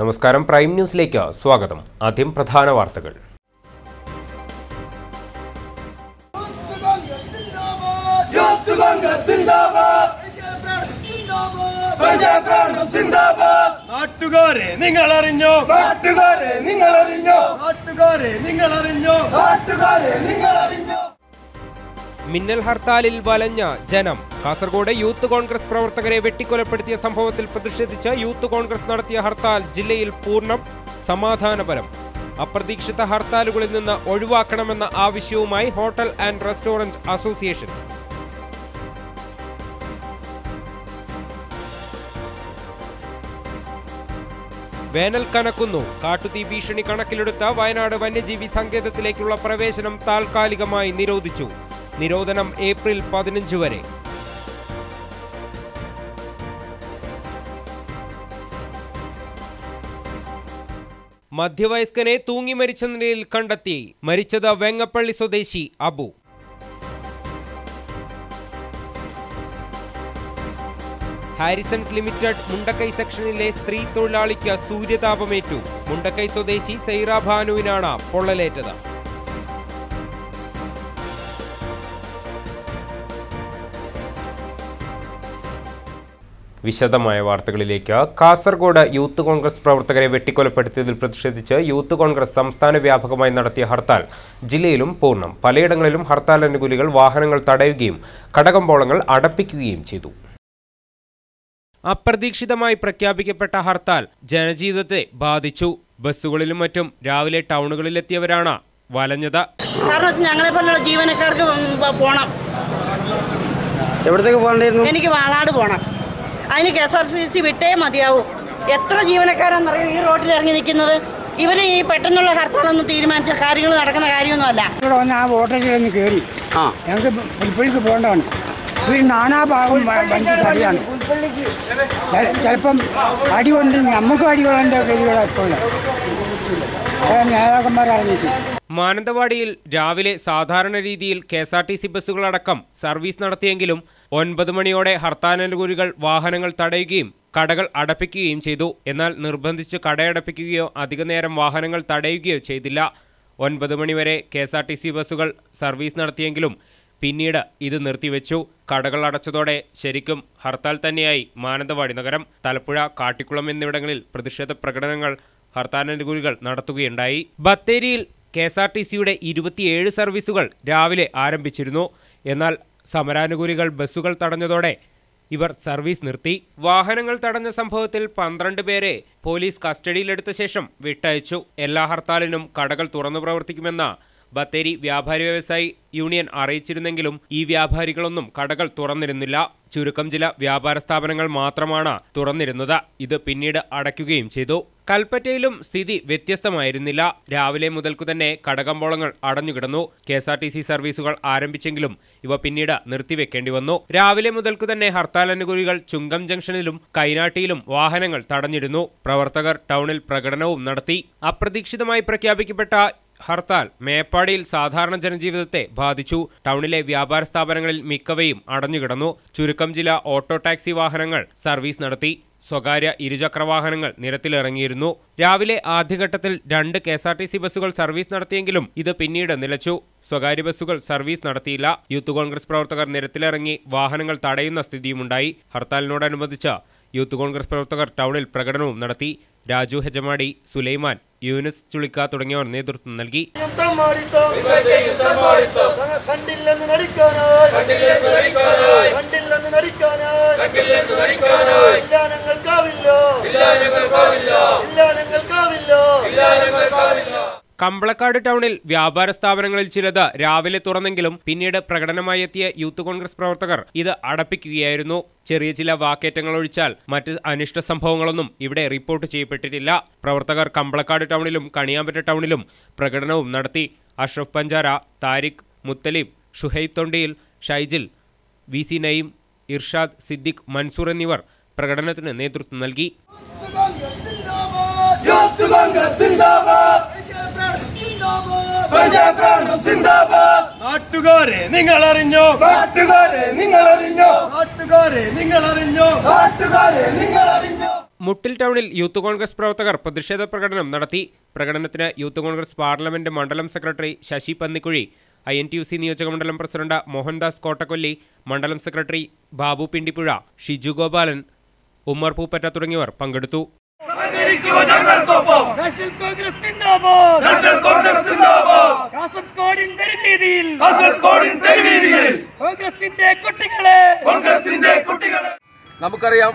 നമസ്കാരം, പ്രൈം ന്യൂസിലേക്ക് സ്വാഗതം. ആദ്യം പ്രധാന വാർത്തകൾ. നാട്ടുകാരെ നിങ്ങൾ അറിഞ്ഞോ, നാട്ടുകാരെ നിങ്ങൾ അറിഞ്ഞോ, നാട്ടുകാരെ നിങ്ങൾ അറിഞ്ഞോ, നാട്ടുകാരെ നിങ്ങൾ അറിഞ്ഞോ. മിന്നൽ ഹർത്താലിൽ വലഞ്ഞ ജനം. കാസർഗോഡ് യൂത്ത് കോൺഗ്രസ് പ്രവർത്തകരെ വെട്ടിക്കൊലപ്പെടുത്തിയ സംഭവത്തിൽ പ്രതിഷേധിച്ച് യൂത്ത് കോൺഗ്രസ് നടത്തിയ ഹർത്താൽ ജില്ലയിൽ പൂർണ്ണം സമാധാനപരം. അപ്രതീക്ഷിത ഹർത്താലുകളിൽ നിന്ന് ഒഴിവാക്കണമെന്ന ആവശ്യവുമായി ഹോട്ടൽ ആൻഡ് റെസ്റ്റോറന്റ് അസോസിയേഷൻ. വേനൽ കനക്കുന്നു. കാട്ടുതീ ഭീഷണി കണക്കിലെടുത്ത വയനാട് വന്യജീവി സങ്കേതത്തിലേക്കുള്ള പ്രവേശനം താൽക്കാലികമായി നിരോധിച്ചു. നിരോധനം ഏപ്രിൽ 15 വരെ. മധ്യവയസ്കനെ തൂങ്ങി മരിച്ച നിലയിൽ കണ്ടെത്തി. മരിച്ചത് വെങ്ങപ്പള്ളി സ്വദേശി അബു. ഹാരിസൺസ് ലിമിറ്റഡ് മുണ്ടക്കൈ സെക്ഷനിലെ സ്ത്രീ തൊഴിലാളിക്ക് സൂര്യതാപമേറ്റു. മുണ്ടക്കൈ സ്വദേശി സൈറ ഭാനുവിനാണ് പൊള്ളലേറ്റത്. വിശദമായ വാർത്തകളിലേക്ക്. കാസർഗോഡ് യൂത്ത് കോൺഗ്രസ് പ്രവർത്തകരെ വെട്ടിക്കൊലപ്പെടുത്തിയതിൽ പ്രതിഷേധിച്ച് യൂത്ത് കോൺഗ്രസ് സംസ്ഥാന വ്യാപകമായി നടത്തിയ ഹർത്താൽ ജില്ലയിലും പൂർണ്ണം. പലയിടങ്ങളിലും ഹർത്താൽ അനുകൂലികൾ വാഹനങ്ങൾ തടയുകയും കടകമ്പോളങ്ങൾ അടപ്പിക്കുകയും ചെയ്തു. അപ്രതീക്ഷിതമായി പ്രഖ്യാപിക്കപ്പെട്ട ഹർത്താൽ ജനജീവിതത്തെ ബാധിച്ചു. ബസ്സുകളിലും മറ്റും രാവിലെ ടൗണുകളിലെത്തിയവരാണ് വലഞ്ഞത്. ഞങ്ങളെ പോലുള്ള ജീവനക്കാർക്ക് പോണം. എവിടത്തേക്ക് പോകണ്ടായിരുന്നു? എനിക്ക് വാളാട് പോകണം. അതിന് KSRTC വിട്ടേ മതിയാവും. എത്ര ജീവനക്കാരാണെന്നറിയാം ഈ റോഡിൽ ഇറങ്ങി നിൽക്കുന്നത്. ഇവർ ഈ പെട്ടെന്നുള്ള ഹർത്താലൊന്നും തീരുമാനിച്ച കാര്യങ്ങൾ നടക്കുന്ന കാര്യമൊന്നുമല്ല. ഇവിടെ വന്ന് ആ വോട്ടേജിലൊന്ന് കയറി ഞങ്ങൾക്ക് പുൽപ്പള്ളിക്ക് പോകേണ്ടതാണ്. ഇവർ നാനാഭാഗം തടിയാണ്. ചിലപ്പം അടി കൊണ്ട് നമുക്കും അടി കൊള്ളേണ്ട ഗതികളൊക്കെ നേതാക്കന്മാർ അറിഞ്ഞിട്ട്. മാനന്തവാടിയിൽ രാവിലെ സാധാരണ രീതിയിൽ KSRTC ബസ്സുകളടക്കം സർവീസ് നടത്തിയെങ്കിലും 9 മണിയോടെ ഹർത്താലനുകൂലികൾ വാഹനങ്ങൾ തടയുകയും കടകൾ അടപ്പിക്കുകയും ചെയ്തു. എന്നാൽ നിർബന്ധിച്ച് കടയടപ്പിക്കുകയോ അധിക നേരം വാഹനങ്ങൾ തടയുകയോ ചെയ്തില്ല. 9 മണിവരെ KSRTC ബസ്സുകൾ സർവീസ് നടത്തിയെങ്കിലും പിന്നീട് ഇത് നിർത്തിവെച്ചു. കടകൾ അടച്ചതോടെ ശരിക്കും ഹർത്താൽ തന്നെയായി മാനന്തവാടി നഗരം. തലപ്പുഴ, കാട്ടിക്കുളം എന്നിവിടങ്ങളിൽ പ്രതിഷേധ പ്രകടനങ്ങൾ ഹർത്താലനുകൂലികൾ നടത്തുകയുണ്ടായി. ബത്തേരിയിൽ KSRTCയുടെ 27 സർവീസുകൾ രാവിലെ ആരംഭിച്ചിരുന്നു. എന്നാൽ സമരാനുകൂലികൾ ബസ്സുകൾ തടഞ്ഞതോടെ ഇവർ സർവീസ് നിർത്തി. വാഹനങ്ങൾ തടഞ്ഞ സംഭവത്തിൽ 12 പേരെ പോലീസ് കസ്റ്റഡിയിലെടുത്ത ശേഷം വിട്ടയച്ചു. എല്ലാ ഹർത്താലിനും കടകൾ തുറന്നു പ്രവർത്തിക്കുമെന്ന് ബത്തേരി വ്യാപാരി വ്യവസായി യൂണിയൻ അറിയിച്ചിരുന്നെങ്കിലും ഈ വ്യാപാരികളൊന്നും കടകൾ തുറന്നിരുന്നില്ല. ചുരുക്കം ചില വ്യാപാര സ്ഥാപനങ്ങൾ മാത്രമാണ് തുറന്നിരുന്നത്. ഇത് പിന്നീട് അടയ്ക്കുകയും ചെയ്തു. കൽപ്പറ്റയിലും സ്ഥിതി വ്യത്യസ്തമായിരുന്നില്ല. രാവിലെ മുതൽക്കു തന്നെ കടകമ്പോളങ്ങൾ അടഞ്ഞുകിടന്നു. KSRTC സർവീസുകൾ ആരംഭിച്ചെങ്കിലും ഇവ പിന്നീട് നിർത്തിവെക്കേണ്ടി വന്നു. രാവിലെ മുതൽക്കു തന്നെ ഹർത്താൽ അനുകൂലികൾ ചുങ്കം ജംഗ്ഷനിലും കൈനാട്ടിയിലും വാഹനങ്ങൾ തടഞ്ഞിരുന്നു. പ്രവർത്തകർ ടൗണിൽ പ്രകടനവും നടത്തി. അപ്രതീക്ഷിതമായി പ്രഖ്യാപിക്കപ്പെട്ട ഹർത്താൽ മേപ്പാടിയിൽ സാധാരണ ജനജീവിതത്തെ ബാധിച്ചു. ടൗണിലെ വ്യാപാര സ്ഥാപനങ്ങളിൽ മിക്കവയും അടഞ്ഞുകിടന്നു. ചുരുക്കം ചില ഓട്ടോ ടാക്സി വാഹനങ്ങൾ സർവീസ് നടത്തി. സ്വകാര്യ ഇരുചക്ര വാഹനങ്ങൾ നിരത്തിലിറങ്ങിയിരുന്നു. രാവിലെ ആദ്യഘട്ടത്തിൽ 2 KSRTC ബസ്സുകൾ സർവീസ് നടത്തിയെങ്കിലും ഇത് പിന്നീട് നിലച്ചു. സ്വകാര്യ ബസ്സുകൾ സർവീസ് നടത്തിയില്ല. യൂത്ത് കോൺഗ്രസ് പ്രവർത്തകർ നിരത്തിലിറങ്ങി വാഹനങ്ങൾ തടയുന്ന സ്ഥിതിയുമുണ്ടായി. ഹർത്താലിനോടനുബന്ധിച്ച് യൂത്ത് കോൺഗ്രസ് പ്രവർത്തകർ ടൗണിൽ പ്രകടനവും നടത്തി. രാജു ഹെജമാടി, സുലൈമാൻ, യൂനുസ് ചുളിക്ക തുടങ്ങിയവർ നേതൃത്വം നൽകി. കമ്പളക്കാട് ടൗണിൽ വ്യാപാര സ്ഥാപനങ്ങളിൽ ചിലത് രാവിലെ തുറന്നെങ്കിലും പിന്നീട് പ്രകടനമായി എത്തിയ യൂത്ത് കോൺഗ്രസ് പ്രവർത്തകർ ഇത് അടപ്പിക്കുകയായിരുന്നു. ചെറിയ ചില വാക്കേറ്റങ്ങൾ ഒഴിച്ചാൽ മറ്റ് അനിഷ്ട സംഭവങ്ങളൊന്നും ഇവിടെ റിപ്പോർട്ട് ചെയ്യപ്പെട്ടിട്ടില്ല. പ്രവർത്തകർ കമ്പളക്കാട് ടൗണിലും കണിയാമ്പറ്റ ടൗണിലും പ്രകടനവും നടത്തി. അഷ്റഫ് പഞ്ചാര, താരിഖ്, മുത്തലിബ്, ഷുഹൈബ് തൊണ്ടിയിൽ, ഷൈജിൽ, VC നയീം, ഇർഷാദ്, സിദ്ദിഖ്, മൻസൂർ എന്നിവർ പ്രകടനത്തിന് നേതൃത്വം നൽകി. നാട്ടുകാരെ നിങ്ങൾ അറിഞ്ഞോ, നാട്ടുകാരെ നിങ്ങൾ അറിഞ്ഞോ, നാട്ടുകാരെ നിങ്ങൾ അറിഞ്ഞോ, നാട്ടുകാരെ നിങ്ങൾ അറിഞ്ഞോ. മുട്ടിൽ ടൗണിൽ യൂത്ത് കോൺഗ്രസ് പ്രവർത്തകർ പ്രതിഷേധ പ്രകടനം നടത്തി. പ്രകടനത്തിന് യൂത്ത് കോൺഗ്രസ് പാർലമെന്റ് മണ്ഡലം സെക്രട്ടറി ശശി പന്നിക്കുഴി, INTUC നിയോജകമണ്ഡലം പ്രസിഡന്റ് മോഹൻദാസ് കോട്ടക്കൊല്ലി, മണ്ഡലം സെക്രട്ടറി ബാബു പിണ്ടിപ്പുഴ, ഷിജു ഗോപാലൻ, ഉമ്മർ പൂപ്പറ്റ തുടങ്ങിയവർ പങ്കെടുത്തു. നമുക്കറിയാം,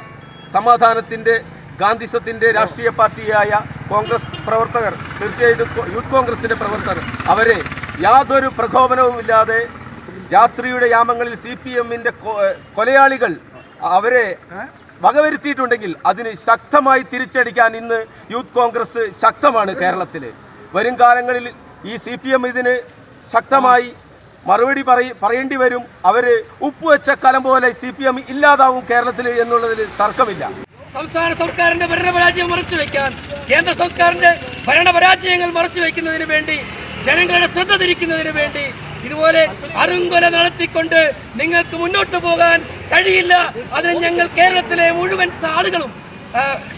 സമാധാനത്തിന്റെ ഗാന്ധിസത്തിന്റെ രാഷ്ട്രീയ പാർട്ടിയായ കോൺഗ്രസ് പ്രവർത്തകർ, തീർച്ചയായിട്ടും യൂത്ത് കോൺഗ്രസിന്റെ പ്രവർത്തകർ, അവരെ യാതൊരു പ്രകോപനവുമില്ലാതെ രാത്രിയുടെ യാമങ്ങളിൽ CPMന്റെ കൊലയാളികൾ അവരെ വകവരുത്തിയിട്ടുണ്ടെങ്കിൽ അതിന് ശക്തമായി തിരിച്ചടിക്കാൻ ഇന്ന് യൂത്ത് കോൺഗ്രസ് ശക്തമാണ്. കേരളത്തിൽ വരും കാലങ്ങളിൽ ഈ CPM ഇതിന് ശക്തമായി മറുപടി പറയേണ്ടി വരും. അവർ ഉപ്പുവെച്ച കലം പോലെ CPM ഇല്ലാതാവും കേരളത്തിൽ എന്നുള്ളതിൽ തർക്കമില്ല. സംസ്ഥാന സർക്കാരിന്റെ ഭരണപരാജയം മറച്ചുവെക്കാൻ, കേന്ദ്ര സർക്കാരിന്റെ ഭരണപരാജയങ്ങൾ മറച്ചുവെക്കുന്നതിന് വേണ്ടി, ജനങ്ങളുടെ ശ്രദ്ധ തിരിക്കുന്നതിന് വേണ്ടി ഇതുപോലെ അരുങ്കൊല നടത്തിക്കൊണ്ട് നിങ്ങൾക്ക് മുന്നോട്ട് പോകാൻ കഴിയില്ല. അതിന് ഞങ്ങൾ കേരളത്തിലെ മുഴുവൻ ആളുകളും,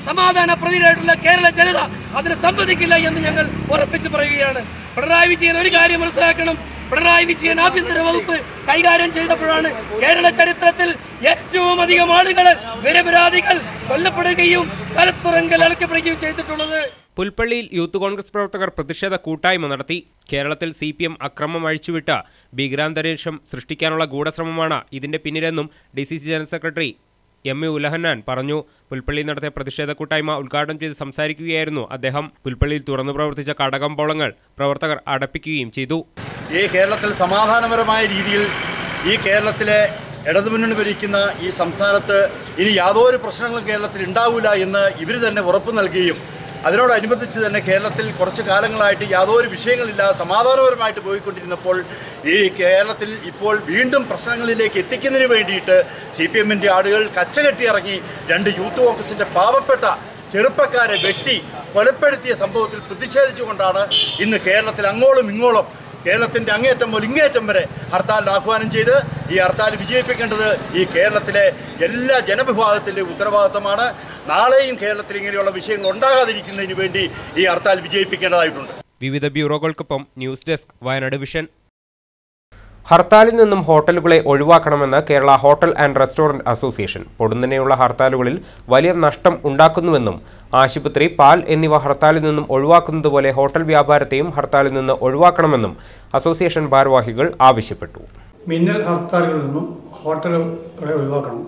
സമാധാന പ്രതിയായിട്ടുള്ള കേരള ജനത അതിന് സമ്മതിക്കില്ല എന്ന് ഞങ്ങൾ ഉറപ്പിച്ചു പറയുകയാണ്. പിണറായി വിജയൻ ഒരു കാര്യം മനസ്സിലാക്കണം. പിണറായി വിജയൻ ആഭ്യന്തര വകുപ്പ് കൈകാര്യം ചെയ്തപ്പോഴാണ് കേരള ചരിത്രത്തിൽ ഏറ്റവും അധികം ആളുകൾ, നിരപരാധികൾ കൊല്ലപ്പെടുകയും കലത്തുറങ്കൽ അടക്കപ്പെടുകയും ചെയ്തിട്ടുള്ളത്. പുൽപ്പള്ളിയിൽ യൂത്ത് കോൺഗ്രസ് പ്രവർത്തകർ പ്രതിഷേധ കൂട്ടായ്മ നടത്തി. കേരളത്തിൽ CPM അക്രമം അഴിച്ചുവിട്ട് ഭീകരാന്തരീക്ഷം സൃഷ്ടിക്കാനുള്ള ഗൂഢശ്രമമാണ് ഇതിന്റെ പിന്നിലെന്നും DCC general secretary MA Ulahannan പറഞ്ഞു. പുൽപ്പള്ളിയിൽ നടത്തിയ പ്രതിഷേധ കൂട്ടായ്മ ഉദ്ഘാടനം ചെയ്ത് സംസാരിക്കുകയായിരുന്നു അദ്ദേഹം. പുൽപ്പള്ളിയിൽ തുറന്നു പ്രവർത്തിച്ച കടകമ്പോളങ്ങൾ പ്രവർത്തകർ അടപ്പിക്കുകയും ചെയ്തു. ഈ കേരളത്തിൽ സമാധാനപരമായ രീതിയിൽ ഈ കേരളത്തിലെ ഇടതുമുന്നണി ഭരിക്കുന്ന ഈ സംസ്ഥാനത്ത് ഇനി യാതൊരു പ്രശ്നങ്ങളും കേരളത്തിൽ ഉണ്ടാവില്ല എന്ന് ഇവർ തന്നെ ഉറപ്പ് നൽകുകയും അതിനോടനുബന്ധിച്ച് തന്നെ കേരളത്തിൽ കുറച്ച് കാലങ്ങളായിട്ട് യാതൊരു വിഷയങ്ങളില്ലാതെ സമാധാനപരമായിട്ട് പോയിക്കൊണ്ടിരുന്നപ്പോൾ ഈ കേരളത്തിൽ ഇപ്പോൾ വീണ്ടും പ്രശ്നങ്ങളിലേക്ക് എത്തിക്കുന്നതിന് വേണ്ടിയിട്ട് CPMന്റെ ആളുകൾ കച്ചകെട്ടി ഇറങ്ങി 2 യൂത്ത് കോൺഗ്രസിൻ്റെ പാവപ്പെട്ട ചെറുപ്പക്കാരെ വെട്ടി കൊലപ്പെടുത്തിയ സംഭവത്തിൽ പ്രതിഷേധിച്ചുകൊണ്ടാണ് ഇന്ന് കേരളത്തിൽ അങ്ങോളം ഇങ്ങോളം, കേരളത്തിൻ്റെ അങ്ങേറ്റം മുതൽ ഇങ്ങേറ്റം വരെ ഹർത്താലിന് ആഹ്വാനം ചെയ്ത് ഈ ഹർത്താൽ വിജയിപ്പിക്കേണ്ടത് ഈ കേരളത്തിലെ എല്ലാ ജനവിഭാഗത്തിൻ്റെ ഉത്തരവാദിത്തമാണ്. നാളെയും കേരളത്തിൽ ഇങ്ങനെയുള്ള വിഷയങ്ങൾ ഉണ്ടാകാതിരിക്കുന്നതിന് വേണ്ടി ഈ ഹർത്താൽ വിജയിപ്പിക്കേണ്ടതായിട്ടുണ്ട്. വിവിധ ബ്യൂറോകൾക്കൊപ്പം ന്യൂസ് ഡെസ്ക് വയനാട് വിഷൻ. ഹർത്താലിൽ നിന്നും ഹോട്ടലുകളെ ഒഴിവാക്കണമെന്ന് Kerala hotel and restaurant association. പൊടുന്നനെയുള്ള ഹർത്താലുകളിൽ വലിയ നഷ്ടം ഉണ്ടാക്കുന്നുവെന്നും ആശുപത്രി, പാൽ എന്നിവ ഹർത്താലിൽ നിന്നും ഒഴിവാക്കുന്നതുപോലെ ഹോട്ടൽ വ്യാപാരത്തെയും ഹർത്താലിൽ നിന്ന് ഒഴിവാക്കണമെന്നും അസോസിയേഷൻ ഭാരവാഹികൾ ആവശ്യപ്പെട്ടു. മിന്നൽ ഹർത്താലുകളിൽ നിന്നും ഹോട്ടലുകളെ ഒഴിവാക്കണം.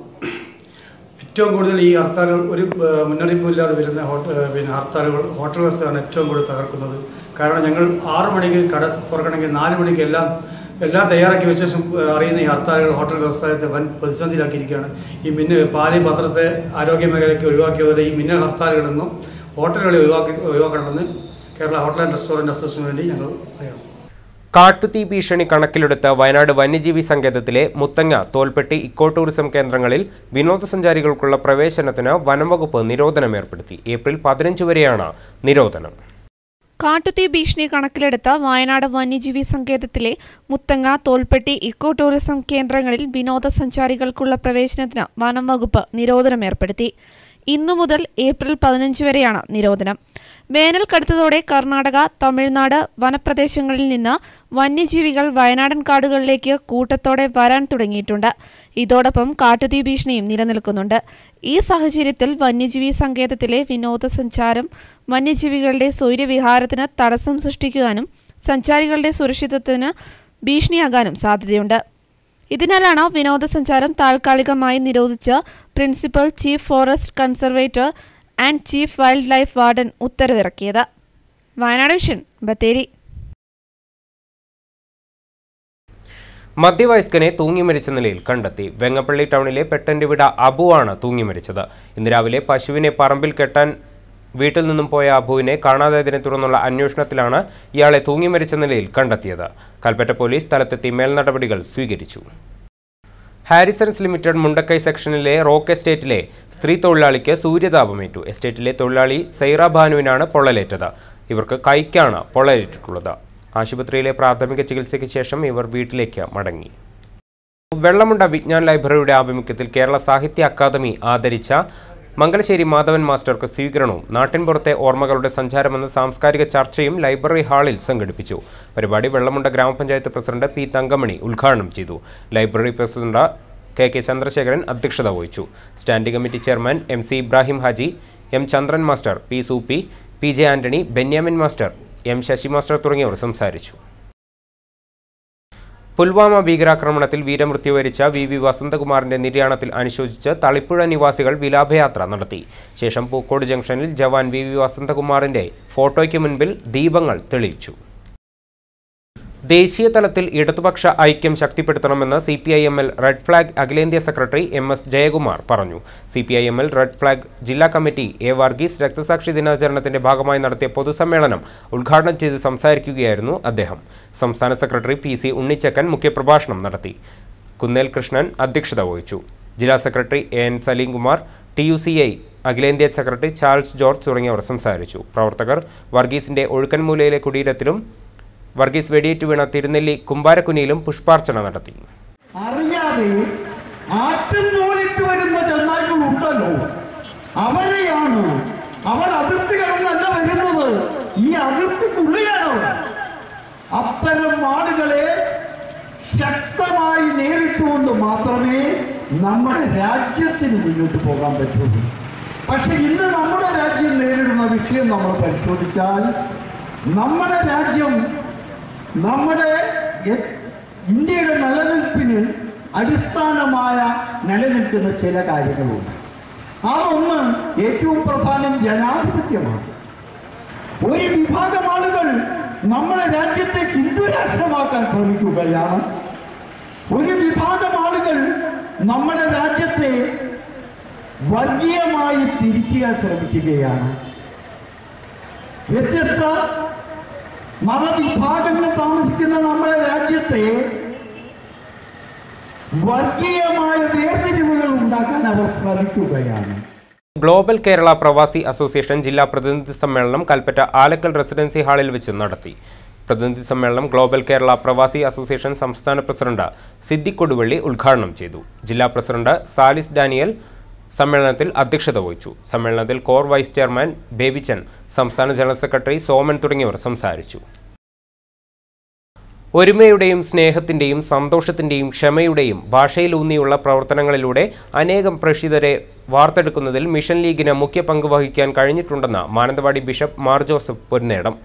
ഏറ്റവും കൂടുതൽ ഈ ഹർത്താലുകൾ ഒരു മുന്നറിയിപ്പില്ലാതെ വരുന്ന ഹർത്താലുകൾ ഹോട്ടൽ വ്യവസ്ഥയാണ് ഏറ്റവും കൂടുതൽ തകർക്കുന്നത്. കാരണം ഞങ്ങൾ 6 മണിക്ക് കട തുറക്കണമെങ്കിൽ 4 മണിക്ക് എല്ലാം തയ്യാറാക്കി വെച്ച ശേഷം അറിയുന്ന ഈ ഹർത്താലുകൾ ഹോട്ടൽ വ്യവസായത്തെ വൻ പ്രതിസന്ധിയിലാക്കിയിരിക്കുകയാണ്. ഈ പാലി പത്രത്തെ ആരോഗ്യ മേഖലയ്ക്ക് ഒഴിവാക്കിയതുപോലെ ഈ മിന്നൽ ഹർത്താലുകളിൽ നിന്നും ഹോട്ടലുകളെ ഒഴിവാക്കണമെന്ന് കേരള ഹോട്ടൽ ആൻഡ് റെസ്റ്റോറൻറ്റ് അസോസിയേഷന് വേണ്ടി ഞങ്ങൾ പറയാം. കാട്ടുതീ ഭീഷണി കണക്കിലെടുത്ത് വയനാട് വന്യജീവി സങ്കേതത്തിലെ മുത്തങ്ങ, തോൽപ്പെട്ടി ഇക്കോ ടൂറിസം കേന്ദ്രങ്ങളിൽ വിനോദസഞ്ചാരികൾക്കുള്ള പ്രവേശനത്തിന് വനംവകുപ്പ് നിരോധനം ഏർപ്പെടുത്തി. ഏപ്രിൽ 15 വരെയാണ് നിരോധനം. കാട്ടുതീ ഭീഷണി കണക്കിലെടുത്ത് വയനാട് വന്യജീവി സങ്കേതത്തിലെ മുത്തങ്ങ, തോൽപ്പെട്ടി ഇക്കോ ടൂറിസം കേന്ദ്രങ്ങളിൽ വിനോദസഞ്ചാരികൾക്കുള്ള പ്രവേശനത്തിന് വനംവകുപ്പ് നിരോധനം ഏർപ്പെടുത്തി. ഇന്നു മുതൽ ഏപ്രിൽ 15 വരെയാണ് നിരോധനം. വേനൽ കടുത്തതോടെ കർണാടക, തമിഴ്നാട് വനപ്രദേശങ്ങളിൽ നിന്ന് വന്യജീവികൾ വയനാടൻ കാടുകളിലേക്ക് കൂട്ടത്തോടെ വരാൻ തുടങ്ങിയിട്ടുണ്ട്. ഇതോടൊപ്പം കാട്ടുതീ ഭീഷണിയും നിലനിൽക്കുന്നുണ്ട്. ഈ സാഹചര്യത്തിൽ വന്യജീവി സങ്കേതത്തിലെ വിനോദസഞ്ചാരം വന്യജീവികളുടെ സ്വൈര്യവിഹാരത്തിന് തടസ്സം സൃഷ്ടിക്കുവാനും സഞ്ചാരികളുടെ സുരക്ഷിതത്വത്തിന് ഭീഷണിയാകാനും സാധ്യതയുണ്ട്. ഇതിനാലാണ് വിനോദസഞ്ചാരം താൽക്കാലികമായി നിരോധിച്ച് principal chief forest conservator and chief wild life warden ഉത്തരവിറക്കിയത്. വയനാട് വിഷൻ, ബത്തേരി. മധ്യവയസ്കനെ തൂങ്ങിമരിച്ച നിലയിൽ കണ്ടെത്തി. വെങ്ങപ്പള്ളി ടൗണിലെ പെട്ടന്റെ അബുവാണ് തൂങ്ങിമരിച്ചത്. ഇന്ന് രാവിലെ പശുവിനെ പറമ്പിൽ കെട്ടാൻ വീട്ടിൽ നിന്നും പോയ അബുവിനെ കാണാതായതിനെ തുടർന്നുള്ള അന്വേഷണത്തിലാണ് ഇയാളെ തൂങ്ങിമരിച്ച നിലയിൽ കണ്ടെത്തിയത്. കൽപ്പറ്റ പോലീസ് സ്ഥലത്തെത്തി മേൽനടപടികൾ സ്വീകരിച്ചു. ഹാരിസൺസ് ലിമിറ്റഡ് മുണ്ടക്കൈ സെക്ഷനിലെ റോക്ക് എസ്റ്റേറ്റിലെ സ്ത്രീ തൊഴിലാളിക്ക് സൂര്യതാപമേറ്റു. എസ്റ്റേറ്റിലെ തൊഴിലാളി സൈറ ഭാനുവിനാണ് പൊള്ളലേറ്റത്. ഇവർക്ക് കൈക്കാണ് പൊള്ളലേറ്റിട്ടുള്ളത്. ആശുപത്രിയിലെ പ്രാഥമിക ചികിത്സയ്ക്ക് ശേഷം ഇവർ വീട്ടിലേക്ക് മടങ്ങി. വെള്ളമുണ്ട വിജ്ഞാൻ ലൈബ്രറിയുടെ ആഭിമുഖ്യത്തിൽ കേരള സാഹിത്യ അക്കാദമി ആദരിച്ച മംഗലശ്ശേരി മാധവൻ മാസ്റ്റർക്ക് സ്വീകരണവും നാട്ടിൻപുറത്തെ ഓർമ്മകളുടെ സഞ്ചാരമെന്ന സാംസ്കാരിക ചർച്ചയും ലൈബ്രറി ഹാളിൽ സംഘടിപ്പിച്ചു. പരിപാടി വെള്ളമുണ്ട ഗ്രാമപഞ്ചായത്ത് പ്രസിഡന്റ് പി തങ്കമണി ഉദ്ഘാടനം ചെയ്തു. ലൈബ്രറി പ്രസിഡന്റ് കെ ചന്ദ്രശേഖരൻ അധ്യക്ഷത വഹിച്ചു. Standing committee chairman MC Ibrahim Haji, M Chandran master, P Soopy, PJ Antony, Benyamin master, M Sasi master തുടങ്ങിയവർ സംസാരിച്ചു. പുൽവാമ ഭീകരാക്രമണത്തിൽ വീരമൃത്യു വരിച്ച VV വസന്തകുമാറിന്റെ നിര്യാണത്തിൽ അനുശോചിച്ച് തളിപ്പുഴ നിവാസികൾ വിലാപയാത്ര നടത്തി. ശേഷം പൂക്കോട് ജംഗ്ഷനിൽ ജവാൻ VV വസന്തകുമാറിന്റെ ഫോട്ടോയ്ക്ക് മുൻപിൽ ദീപങ്ങൾ തെളിയിച്ചു. ദേശീയ തലത്തിൽ ഇടതുപക്ഷ ഐക്യം ശക്തിപ്പെടുത്തണമെന്ന് CPIML റെഡ് ഫ്ലാഗ് അഖിലേന്ത്യാ സെക്രട്ടറി MS ജയകുമാർ പറഞ്ഞു. CPIML റെഡ് ഫ്ലാഗ് ജില്ലാ കമ്മിറ്റി A വർഗീസ് രക്തസാക്ഷി ദിനാചരണത്തിന്റെ ഭാഗമായി നടത്തിയ പൊതുസമ്മേളനം ഉദ്ഘാടനം ചെയ്ത് സംസാരിക്കുകയായിരുന്നു അദ്ദേഹം. സംസ്ഥാന സെക്രട്ടറി PC ഉണ്ണിച്ചക്കൻ മുഖ്യപ്രഭാഷണം നടത്തി. കുന്നേൽ കൃഷ്ണൻ അധ്യക്ഷത വഹിച്ചു. ജില്ലാ സെക്രട്ടറി AN സലീംകുമാർ, TUCI അഖിലേന്ത്യാ സെക്രട്ടറി ചാൾസ് ജോർജ് തുടങ്ങിയവർ സംസാരിച്ചു. പ്രവർത്തകർ വർഗീസിന്റെ ഒഴുക്കൻമൂലയിലെ കുടീരത്തിലും വർഗീസ് വെടിയേറ്റു വീണ തിരുനെല്ലി കുമ്പാരക്കുനിയിലും പുഷ്പാർച്ചന നടത്തി. അറിയാതെ ആറ്റുനൂലിട്ട് വരുന്ന ചെന്നായ്ക്കളുണ്ടല്ലോ, അവരെയാണ് അവർ അതിർത്തി കടന്നല്ല വരുന്നത്, ഈ അതിർത്തിക്കുള്ളിലാണ്. അത്തരം ആളുകളെ ശക്തമായി നേരിട്ടുകൊണ്ട് മാത്രമേ നമ്മുടെ രാജ്യത്തിന് മുന്നോട്ട് പോകാൻ പറ്റുള്ളൂ. പക്ഷെ ഇന്ന് നമ്മുടെ രാജ്യം നേരിടുന്ന വിഷയം നമ്മൾ പരിശോധിച്ചാൽ, നമ്മുടെ രാജ്യം, നമ്മുടെ ഇന്ത്യയുടെ നിലനിൽപ്പിന് അടിസ്ഥാനമായ നിലനിൽക്കുന്ന ചില കാര്യങ്ങളുണ്ട്. അതൊന്ന് ഏറ്റവും പ്രധാനം ജനാധിപത്യമാണ്. ഒരു വിഭാഗം ആളുകൾ നമ്മുടെ രാജ്യത്തെ ഹിന്ദു രാഷ്ട്രമാക്കാൻ ശ്രമിക്കുകയാണ്. ഒരു വിഭാഗം ആളുകൾ നമ്മുടെ രാജ്യത്തെ വർഗീയമായി തിരിക്കാൻ ശ്രമിക്കുകയാണ്. വ്യത്യസ്ത മതവിഭാഗങ്ങൾ താമസിക്കുന്ന നമ്മുടെ രാജ്യത്തെ വർഗീയമായ വേർതിരിവുകൾ ഉണ്ടാക്കാൻ അവർ ശ്രമിക്കുകയാണ്. ഗ്ലോബൽ കേരള പ്രവാസി അസോസിയേഷൻ ജില്ലാ പ്രതിനിധി സമ്മേളനം കൽപ്പറ്റ ആലക്കൽ റെസിഡൻസി ഹാളിൽ വെച്ച് നടത്തി. പ്രതിനിധി സമ്മേളനം ഗ്ലോബൽ കേരള പ്രവാസി അസോസിയേഷൻ സംസ്ഥാന പ്രസിഡന്റ് സിദ്ദിഖ് കൊടുവള്ളി ഉദ്ഘാടനം ചെയ്തു. ജില്ലാ പ്രസിഡന്റ് സാലിസ് ഡാനിയൽ സമ്മേളനത്തിൽ അധ്യക്ഷത വഹിച്ചു. സമ്മേളനത്തിൽ കോർ വൈസ് ചെയർമാൻ ബേബിച്ചൻ, സംസ്ഥാന ജനറൽ സെക്രട്ടറി സോമൻ തുടങ്ങിയവർ സംസാരിച്ചു. ഒരുമയുടെയും സ്നേഹത്തിൻ്റെയും സന്തോഷത്തിൻ്റെയും ക്ഷമയുടെയും ഭാഷയിലൂന്നിയുള്ള പ്രവർത്തനങ്ങളിലൂടെ അനേകം പ്രേക്ഷിതരെ വാർത്തെടുക്കുന്നതിൽ മിഷൻ ലീഗിന് മുഖ്യ പങ്ക് വഹിക്കാൻ കഴിഞ്ഞിട്ടുണ്ടെന്ന് മാനന്തവാടി ബിഷപ്പ് മാർ ജോസഫ് പൊന്നേടം.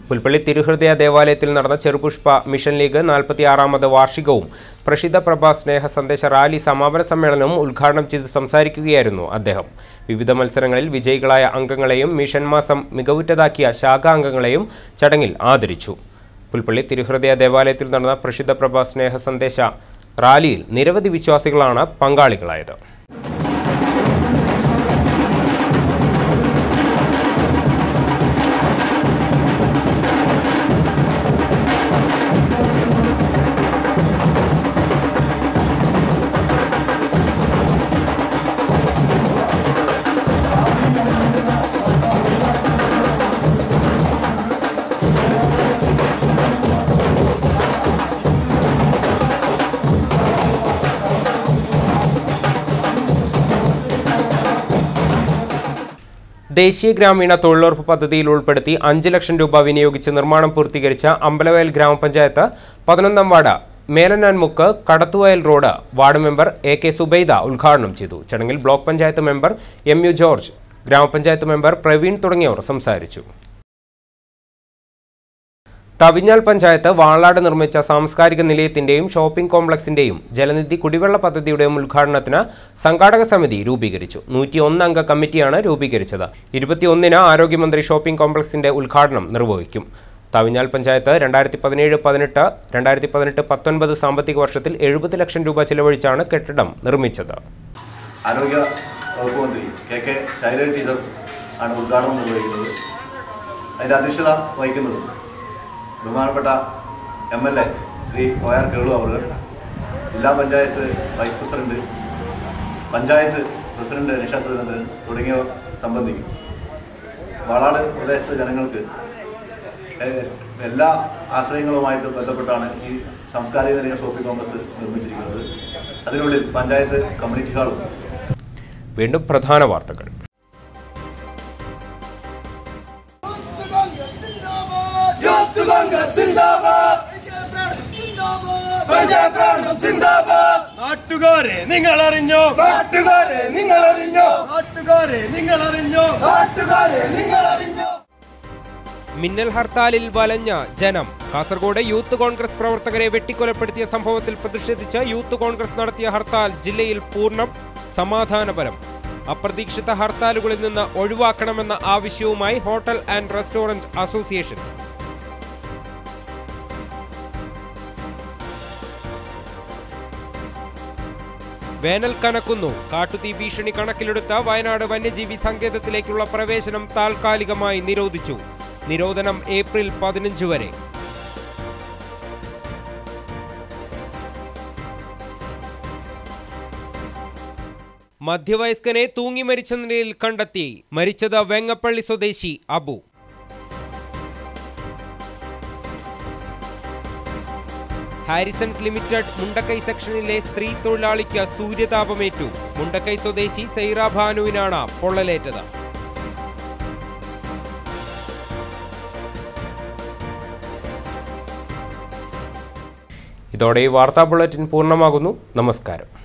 പുൽപ്പള്ളി തിരുഹൃദയ ദേവാലയത്തിൽ നടന്ന ചെറുപുഷ്പ മിഷൻ ലീഗ് 46ാമത് വാർഷികവും പ്രഷിത പ്രഭ സ്നേഹ സന്ദേശ റാലി സമാപന സമ്മേളനവും ഉദ്ഘാടനം ചെയ്ത് സംസാരിക്കുകയായിരുന്നു അദ്ദേഹം. വിവിധ മത്സരങ്ങളിൽ വിജയികളായ അംഗങ്ങളെയും മിഷൻ മാസം മികവുറ്റതാക്കിയ ശാഖാംഗങ്ങളെയും ചടങ്ങിൽ ആദരിച്ചു. പുൽപ്പള്ളി തിരുഹൃദയ ദേവാലയത്തിൽ നടന്ന പ്രഷിത പ്രഭ സ്നേഹ സന്ദേശ റാലിയിൽ നിരവധി വിശ്വാസികളാണ് പങ്കാളികളായത്. ദേശീയ ഗ്രാമീണ തൊഴിലുറപ്പ് പദ്ധതിയിൽ ഉൾപ്പെടുത്തി 5 ലക്ഷം രൂപ വിനിയോഗിച്ച് നിർമ്മാണം പൂർത്തീകരിച്ച അമ്പലവയൽ ഗ്രാമപഞ്ചായത്ത് 11ാം ward Melananmukku Kadathuvayal road ward member AK Zubaida ഉദ്ഘാടനം ചെയ്തു. ചടങ്ങിൽ block panchayat member MU George, gramapanchayat member Praveen തുടങ്ങിയവർ സംസാരിച്ചു. തവിഞ്ഞാൽ പഞ്ചായത്ത് വാളാട് നിർമ്മിച്ച സാംസ്കാരിക നിലയത്തിന്റെയും ഷോപ്പിംഗ് കോംപ്ലക്സിന്റെയും ജലനിധി കുടിവെള്ള പദ്ധതിയുടെയും ഉദ്ഘാടനത്തിന് സംഘാടക സമിതി രൂപീകരിച്ചു. 101 അംഗ കമ്മിറ്റിയാണ് രൂപീകരിച്ചത്. 21-ന് ആരോഗ്യമന്ത്രി ഷോപ്പിംഗ് കോംപ്ലക്സിന്റെ ഉദ്ഘാടനം നിർവഹിക്കും. തവിഞ്ഞാൽ പഞ്ചായത്ത് 2017-18, 2018-19 സാമ്പത്തിക വർഷത്തിൽ 70 ലക്ഷം രൂപ ചെലവഴിച്ചാണ് കെട്ടിടം നിർമ്മിച്ചത്. ആരോഗ്യ വകുപ്പ് മന്ത്രി KK ശൈലജ ടീച്ചർ ആണ് ഉദ്ഘാടനം നിർവഹിക്കുന്നത്. അതിന്റെ അധ്യക്ഷത വഹിക്കുന്നത് ബഹുമാനപ്പെട്ട MLA ശ്രീ OR കേളു അവർ, ജില്ലാ panchayat vice president, panchayat president Nisha Surendran തുടങ്ങിയവർ സംബന്ധിക്കും. വാളാട് പ്രദേശത്തെ ജനങ്ങൾക്ക് എല്ലാ ആശ്രയങ്ങളുമായിട്ട് ബന്ധപ്പെട്ടാണ് ഈ സാംസ്കാരിക നിലയ ഷോപ്പിംഗ് കോംപ്ലക്സ് നിർമ്മിച്ചിരിക്കുന്നത്. അതിനുള്ളിൽ പഞ്ചായത്ത് കമ്മ്യൂണിറ്റി ഹാളും. വീണ്ടും പ്രധാന വാർത്തകൾ. നാട്ടുകാരെ നിങ്ങൾ അറിഞ്ഞോ, നാട്ടുകാരെ നിങ്ങൾ അറിഞ്ഞോ, നാട്ടുകാരെ നിങ്ങൾ അറിഞ്ഞോ, നാട്ടുകാരെ നിങ്ങൾ അറിഞ്ഞോ. മിന്നൽ ഹർത്താലിൽ വലഞ്ഞ ജനം. കാസർഗോഡ് യൂത്ത് കോൺഗ്രസ് പ്രവർത്തകരെ വെട്ടിക്കൊലപ്പെടുത്തിയ സംഭവത്തിൽ പ്രതിഷേധിച്ച് യൂത്ത് കോൺഗ്രസ് നടത്തിയ ഹർത്താൽ ജില്ലയിൽ പൂർണ്ണം സമാധാനപരം. അപ്രതീക്ഷിത ഹർത്താലുകളിൽ നിന്ന് ഒഴിവാക്കണമെന്ന ആവശ്യവുമായി ഹോട്ടൽ ആൻഡ് റെസ്റ്റോറന്റ് അസോസിയേഷൻ. വേനൽ കനക്കുന്നു. കാട്ടുതീ ഭീഷണി കണക്കിലെടുത്ത വയനാട് വന്യജീവി സങ്കേതത്തിലേക്കുള്ള പ്രവേശനം താൽക്കാലികമായി നിരോധിച്ചു. നിരോധനം ഏപ്രിൽ 15 വരെ. മധ്യവയസ്കനെ തൂങ്ങി മരിച്ച നിലയിൽ കണ്ടെത്തി. മരിച്ചത് വെങ്ങപ്പള്ളി സ്വദേശി അബു. ഹാരിസൺസ് ലിമിറ്റഡ് മുണ്ടക്കൈ സെക്ഷനിലെ സ്ത്രീ തൊഴിലാളിക്ക് സൂര്യതാപമേറ്റു. മുണ്ടക്കൈ സ്വദേശി സൈറ ഭാനുവിനാണ് പൊള്ളലേറ്റത്. ഇതോടെ ഈ വാർത്താ ബുള്ളറ്റിൻ പൂർണ്ണമാകുന്നു. നമസ്കാരം.